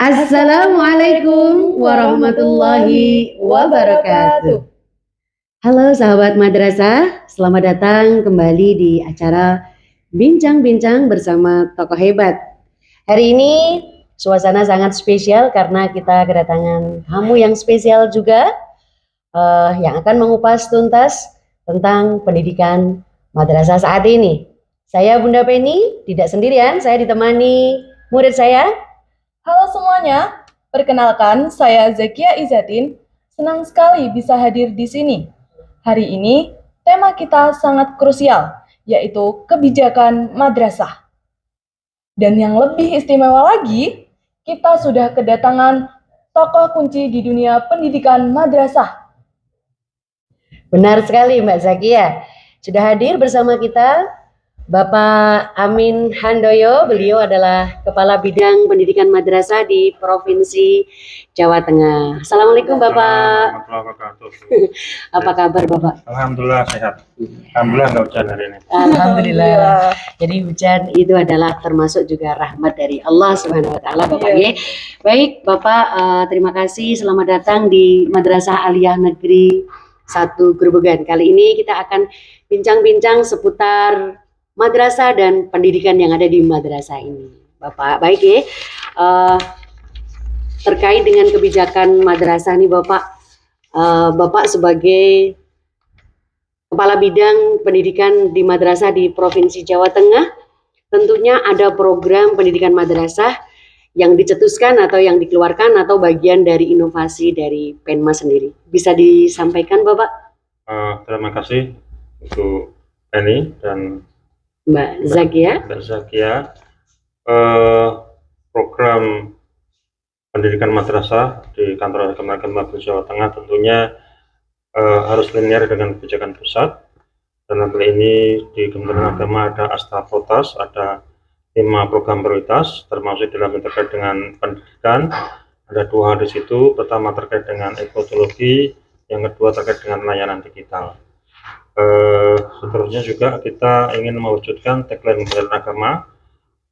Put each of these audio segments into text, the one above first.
Assalamualaikum warahmatullahi wabarakatuh. Halo sahabat madrasah, selamat datang kembali di acara Bincang-Bincang bersama Tokoh Hebat. Hari ini suasana sangat spesial karena kita kedatangan tamu yang spesial juga yang akan mengupas tuntas tentang pendidikan madrasah saat ini. Saya Bunda Penny, tidak sendirian, saya ditemani murid saya. Halo semuanya, perkenalkan saya Zakia Izatin. Senang sekali bisa hadir di sini. Hari ini tema kita sangat krusial, yaitu kebijakan madrasah. Dan yang lebih istimewa lagi, kita sudah kedatangan tokoh kunci di dunia pendidikan madrasah. Benar sekali Mbak Zakia. Sudah hadir bersama kita Bapak Amin Handoyo. Beliau adalah Kepala Bidang Pendidikan Madrasah di Provinsi Jawa Tengah. Assalamualaikum Bapak. Apa kabar Bapak? Alhamdulillah sehat. Alhamdulillah nggak hujan hari ini. Alhamdulillah. Jadi hujan itu adalah termasuk juga rahmat dari Allah Subhanahu Wa Taala Bapak. Baik Bapak, terima kasih. Selamat datang di Madrasah Aliyah Negeri 1 Grobogan. Kali ini kita akan bincang-bincang seputar madrasah dan pendidikan yang ada di madrasah ini, Bapak. Baik ya, terkait dengan kebijakan madrasah nih Bapak, Bapak sebagai Kepala Bidang Pendidikan di Madrasah di Provinsi Jawa Tengah, tentunya ada program pendidikan madrasah yang dicetuskan atau yang dikeluarkan atau bagian dari inovasi dari Penma sendiri. Bisa disampaikan Bapak? Terima kasih untuk Penny dan Mbak Zakia. Program pendidikan madrasah di kantor Kementerian Jawa Tengah tentunya harus linear dengan kebijakan pusat. Dan kali ini di Kementerian Agama ada Astaprotas, ada 5 program prioritas, termasuk dalam terkait dengan pendidikan. Ada 2 hal di situ. Pertama terkait dengan ekologi, yang kedua terkait dengan layanan digital. Seterusnya juga kita ingin mewujudkan tagline Kementerian Agama,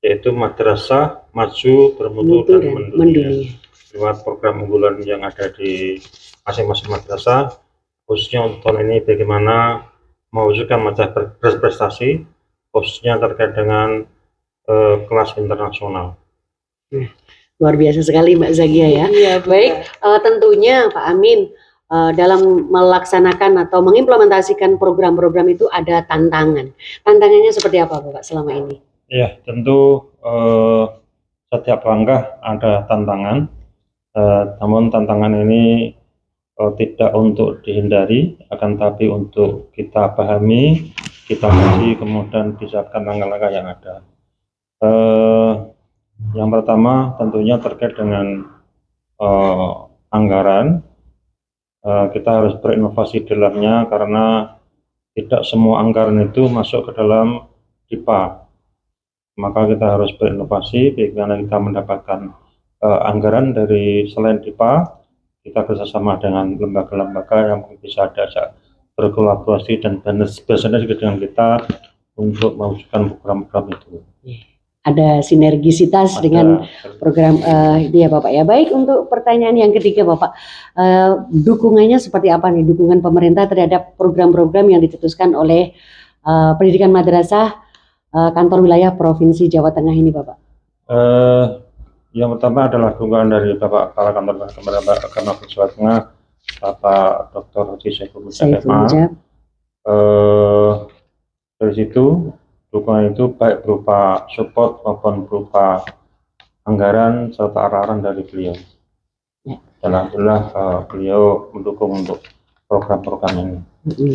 yaitu madrasah maju, bermutu dan mendunia. Lewat program unggulan yang ada di masing-masing madrasah, khususnya untuk tahun ini bagaimana mewujudkan madrasah berprestasi, khususnya terkait dengan kelas internasional. Luar biasa sekali Mbak Zakia ya. Iya, baik, tentunya Pak Amin, dalam melaksanakan atau mengimplementasikan program-program itu ada tantangan. Tantangannya seperti apa Bapak selama ini? Ya, tentu setiap langkah ada tantangan, namun tantangan ini tidak untuk dihindari, akan tapi untuk kita pahami, kita kaji, kemudian disiapkan langkah-langkah yang ada. Yang pertama tentunya terkait dengan anggaran. Kita harus berinovasi di dalamnya karena tidak semua anggaran itu masuk ke dalam DIPA. Maka kita harus berinovasi bagaimana kita mendapatkan anggaran dari selain DIPA. Kita bersama dengan lembaga-lembaga yang bisa diajak berkolaborasi dan bersama dengan kita untuk mewujudkan program-program itu. Ada sinergisitas dengan program itu ya Bapak ya. Baik, untuk pertanyaan yang ketiga Bapak, dukungannya seperti apa nih, dukungan pemerintah terhadap program-program yang dicetuskan oleh pendidikan madrasah kantor wilayah Provinsi Jawa Tengah ini Bapak? Yang pertama adalah dukungan dari Bapak Kepala Kantor Agama Jawa Tengah, Bapak Dr. Haji Saiful Mujab. Dari situ dukungan itu baik berupa support maupun berupa anggaran serta arahan dari beliau. Dan alhamdulillah beliau mendukung untuk program-program ini.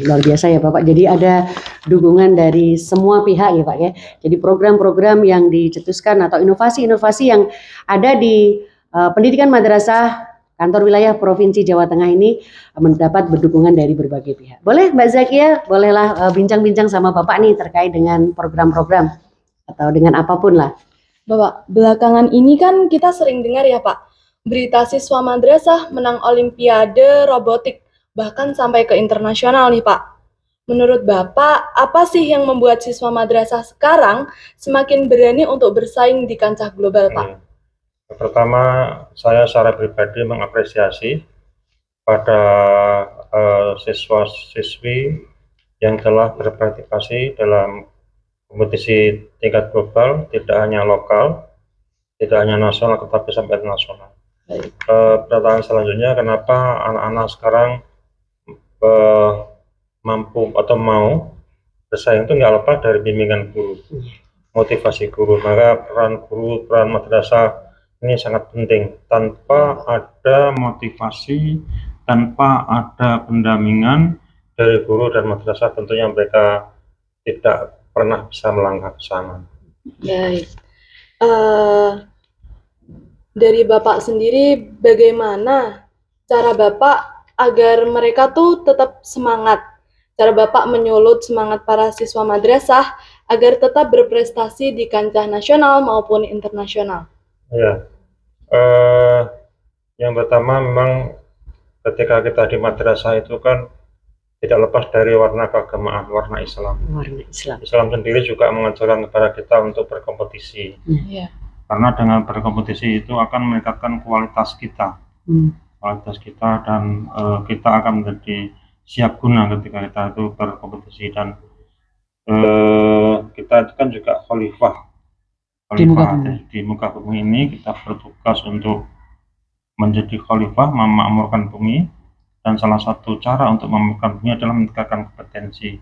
Luar biasa ya Bapak. Jadi ada dukungan dari semua pihak ya Pak ya. Jadi program-program yang dicetuskan atau inovasi-inovasi yang ada di pendidikan madrasah kantor wilayah Provinsi Jawa Tengah ini mendapat dukungan dari berbagai pihak. Boleh Mbak Zakia, bolehlah bincang-bincang sama Bapak nih terkait dengan program-program atau dengan apapun lah. Bapak, belakangan ini kan kita sering dengar ya Pak, berita siswa madrasah menang olimpiade robotik, bahkan sampai ke internasional nih Pak. Menurut Bapak, apa sih yang membuat siswa madrasah sekarang semakin berani untuk bersaing di kancah global Pak? Pertama, saya secara pribadi mengapresiasi pada siswa-siswi yang telah berpartisipasi dalam kompetisi tingkat global, tidak hanya lokal, tidak hanya nasional, tetapi sampai internasional. Pertanyaan selanjutnya, kenapa anak-anak sekarang mampu atau mau bersaing itu nggak lepas dari bimbingan guru, motivasi guru. Maka peran guru, peran madrasah ini sangat penting. Tanpa ada motivasi, tanpa ada pendampingan dari guru dan madrasah, tentunya mereka tidak pernah bisa melangkah ke sana. Baik. Dari Bapak sendiri, bagaimana cara Bapak agar mereka tuh tetap semangat? Cara Bapak menyulut semangat para siswa madrasah agar tetap berprestasi di kancah nasional maupun internasional. Ya, yang pertama memang ketika kita di madrasah itu kan tidak lepas dari warna keagamaan, warna Islam. Warna Islam. Islam sendiri juga mengajarkan kepada kita untuk berkompetisi. Iya. Karena dengan berkompetisi itu akan meningkatkan kualitas kita, kualitas kita, dan kita akan menjadi siap guna ketika kita itu berkompetisi. Dan kita itu kan juga khalifah di muka bumi ini. Kita bertugas untuk menjadi khalifah, memakmurkan bumi, dan salah satu cara untuk memakmurkan bumi adalah meningkatkan kompetensi.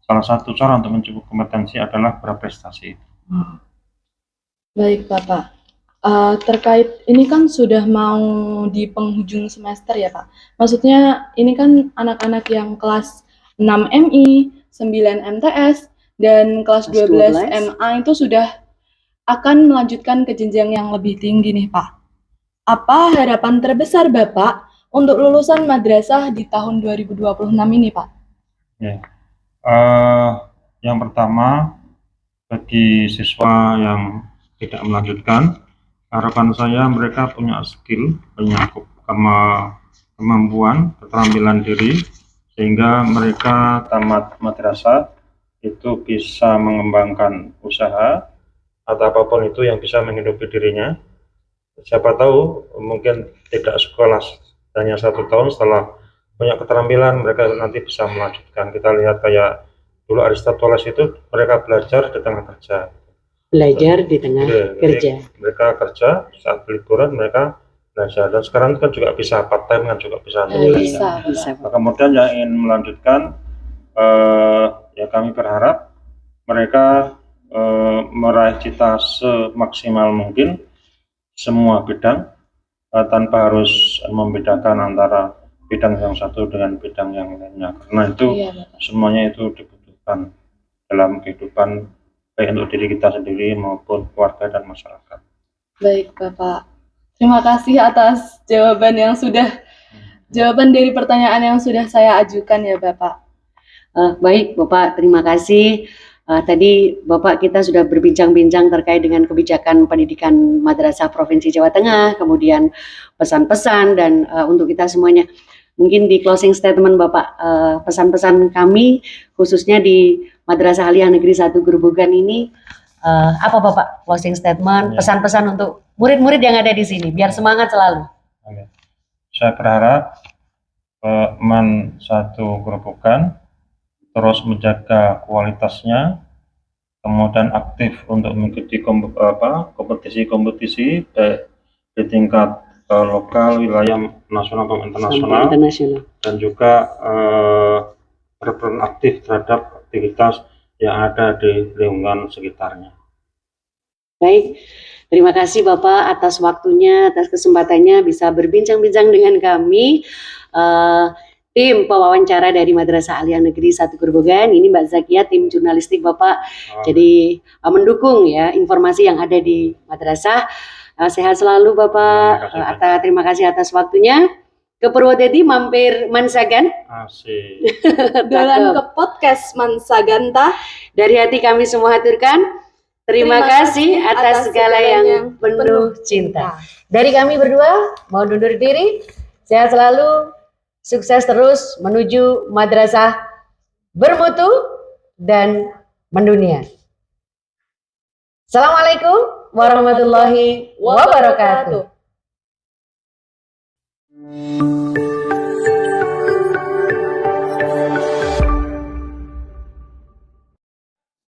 Salah satu cara untuk mencukupi kompetensi adalah berprestasi. Baik Bapak, terkait ini kan sudah mau di penghujung semester ya Pak. Maksudnya ini kan anak-anak yang kelas 6 MI, 9 MTS, dan kelas 12 MA itu sudah akan melanjutkan ke jenjang yang lebih tinggi nih Pak. Apa harapan terbesar Bapak untuk lulusan madrasah di tahun 2026 ini Pak? Ya. Yang pertama, bagi siswa yang tidak melanjutkan, harapan saya mereka punya skill, punya kemampuan, keterampilan diri, sehingga mereka tamat madrasah itu bisa mengembangkan usaha atau apapun itu yang bisa menghidupi dirinya. Siapa tahu mungkin tidak sekolah hanya 1 tahun, setelah punya keterampilan mereka nanti bisa melanjutkan. Kita lihat kayak dulu Aristoteles itu mereka belajar di tengah kerja. Belajar di tengah kerja. Mereka kerja, saat liburan mereka belajar. Dan sekarang kan juga bisa part time, kan juga bisa. Bisa. Nah, kemudian yang ingin melanjutkan, ya kami berharap mereka meraih cita semaksimal mungkin semua bidang, tanpa harus membedakan antara bidang yang satu dengan bidang yang lainnya, karena itu semuanya itu dibutuhkan dalam kehidupan, baik untuk diri kita sendiri maupun keluarga dan masyarakat. Baik Bapak, terima kasih atas jawaban dari pertanyaan yang sudah saya ajukan ya Bapak. Baik Bapak, terima kasih. Tadi Bapak kita sudah berbincang-bincang terkait dengan kebijakan pendidikan Madrasah Provinsi Jawa Tengah, kemudian pesan-pesan, dan untuk kita semuanya. Mungkin di closing statement Bapak, pesan-pesan kami khususnya di Madrasah Aliyah Negeri 1 Grobogan ini, apa Bapak closing statement, pesan-pesan untuk murid-murid yang ada di sini biar semangat selalu? Saya berharap MAN 1 Grobogan terus menjaga kualitasnya, kemudian aktif untuk mengikuti kompetisi-kompetisi di tingkat lokal, wilayah, nasional atau internasional, dan juga berperan aktif terhadap aktivitas yang ada di lingkungan sekitarnya. Baik, terima kasih Bapak atas waktunya, atas kesempatannya bisa berbincang-bincang dengan kami. Tim pewawancara dari Madrasah Aliyah Negeri 1 Grobogan, ini Mbak Zakia, tim jurnalistik Bapak, jadi mendukung ya informasi yang ada di madrasah. Sehat selalu Bapak, terima kasih atas waktunya. Ke Purwodadi mampir Mansagan. Asik. Dalam ke podcast Mansagan tah. Dari hati kami semua haturkan terima kasih atas segala yang penuh cinta. Dari kami berdua mau undur diri. Sehat selalu. Sukses terus menuju madrasah bermutu dan mendunia. Assalamualaikum warahmatullahi wabarakatuh.